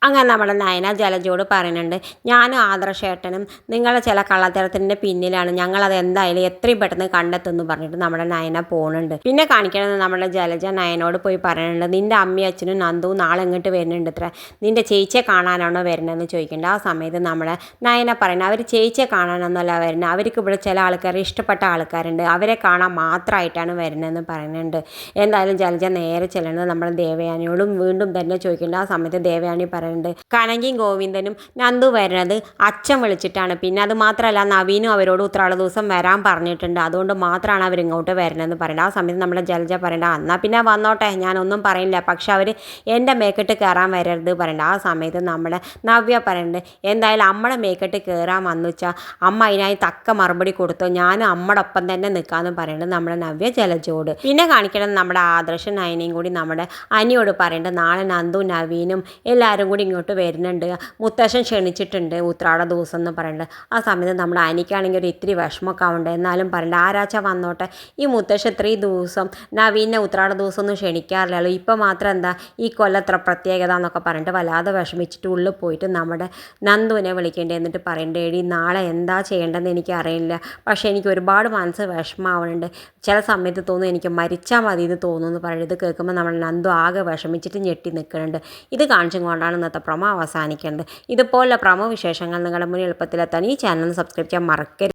അങ്ങനെ നമ്മുടെ നയന ജലജയോട് പറയുന്നുണ്ട്, ഞാനും ആദർശേട്ടനും നിങ്ങളുടെ ചില കള്ളത്തരത്തിൻ്റെ പിന്നിലാണ്, ഞങ്ങളത് എന്തായാലും എത്രയും പെട്ടെന്ന് കണ്ടെത്തുമെന്ന് പറഞ്ഞിട്ട് നമ്മുടെ നയന പോകുന്നുണ്ട്. പിന്നെ കാണിക്കണത് നമ്മുടെ ജലജ നയനോട് പോയി പറയുന്നുണ്ട്, നിൻ്റെ അമ്മയും അച്ഛനും നന്ദുവും നാളെ ഇങ്ങോട്ട് വരുന്നുണ്ട് ഇത്ര, നിൻ്റെ ചേച്ചിയെ കാണാനാണോ വരുന്നതെന്ന് ചോദിക്കേണ്ടത്. ആ സമയത്ത് നമ്മുടെ നയന പറയുന്നത്, അവർ ചേച്ചിയെ കാണാനൊന്നുമല്ല വരുന്നത്, അവർക്ക് ഇവിടെ ചില ആൾക്കാർ ഇഷ്ടപ്പെട്ട ആൾക്കാരുണ്ട്, അവരെ കാണാൻ മാത്രമായിട്ടാണ് വരുന്നതെന്ന് പറയുന്നുണ്ട്. എന്തായാലും ജലജ നേരെ ചെല്ലുന്നത് നമ്മുടെ ദേവയാനിയോടും വീണ്ടും തന്നെ ചോദിക്കേണ്ടത്. ആ സമയത്ത് ദേവയാനി പറയുന്നത്, കനകയും ഗോവിന്ദനും നന്ദു വരുന്നത് അച്ഛൻ വിളിച്ചിട്ടാണ്, പിന്നെ അത് മാത്രമല്ല നവീനും അവരോട് ഉത്രാട ദിവസം വരാൻ പറഞ്ഞിട്ടുണ്ട്, അതുകൊണ്ട് മാത്രമാണ് അവർ ഇങ്ങോട്ട് വരുന്നതെന്ന് പറയുന്നത്. ആ സമയത്ത് നമ്മുടെ ജലജ പറയേണ്ട, എന്നാൽ പിന്നെ വന്നോട്ടെ, ഞാനൊന്നും പറയില്ല, പക്ഷെ അവർ എൻ്റെ മേക്കെട്ട് കയറാൻ വരരുത് പറയണ്ട. ആ സമയത്ത് നമ്മുടെ നവ്യ പറയുന്നുണ്ട്, എന്തായാലും അമ്മയുടെ മേക്കെട്ട് കയറാൻ വന്നു വെച്ചാൽ അമ്മ അതിനായി തക്ക മറുപടി കൊടുത്തു, ഞാനും അമ്മയുടെ ഒപ്പം തന്നെ നിൽക്കാമെന്ന് പറയുന്നത് നമ്മുടെ നവ്യ ജലജയോട്. പിന്നെ കാണിക്കണം നമ്മുടെ ആദർശ നയനയും കൂടി നമ്മുടെ അനിയോട് പറയുന്നുണ്ട്, നാളെ നന്ദു നവീനും എല്ലാവരും കൂടി ഇങ്ങോട്ട് വരുന്നുണ്ട്, മുത്തശ്ശൻ ക്ഷണിച്ചിട്ടുണ്ട് ഉത്രാട ദിവസം എന്ന് പറയുന്നത്. ആ സമയത്ത് നമ്മുടെ അനിക്കാണെങ്കിൽ ഒരു ഇത്തിരി വിഷമമൊക്കെ ആവുന്നുണ്ട്, എന്നാലും പറയണ്ട, ആരാച്ച വന്നോട്ടെ, ഈ മുത്തശ്ശൻ ഇത്രയും ദിവസം നവീനെ ഉത്രാട ദിവസം ഒന്നും ക്ഷണിക്കാറില്ലല്ലോ, ഇപ്പം മാത്രം എന്താ ഈ കൊല്ലത്ര പ്രത്യേകത എന്നൊക്കെ പറഞ്ഞിട്ട് വല്ലാതെ വിഷമിച്ചിട്ട് ഉള്ളിൽ പോയിട്ട് നമ്മുടെ നന്ദുവിനെ വിളിക്കേണ്ടി എന്നിട്ട് പറയേണ്ടേടി, നാളെ എന്താ ചെയ്യേണ്ടതെന്ന് എനിക്കറിയില്ല, പക്ഷേ എനിക്ക് ഒരുപാട് മനസ്സ് വിഷമമാവുന്നുണ്ട്, ചില സമയത്ത് തോന്നുന്നു എനിക്ക് മരിച്ചാൽ മതി എന്ന് തോന്നുന്നു പറയുന്നത്. ഇത് കേൾക്കുമ്പോൾ നമ്മുടെ നന്ദു ആകെ വിഷമിച്ചിട്ട് ഞെട്ടി നിൽക്കുന്നുണ്ട്. ഇത് കാണിച്ചും കൊണ്ടാണ് ഇന്നത്തെ പ്രൊമോ അവസാനിക്കേണ്ടത്. ഇതുപോലുള്ള പ്രൊമോ വിശേഷങ്ങൾ നിങ്ങളുടെ മുന്നിൽ എളുപ്പത്തിലെത്താൻ ഈ ചാനൽ സബ്സ്ക്രൈബ് ചെയ്യാൻ മറക്കരുത്.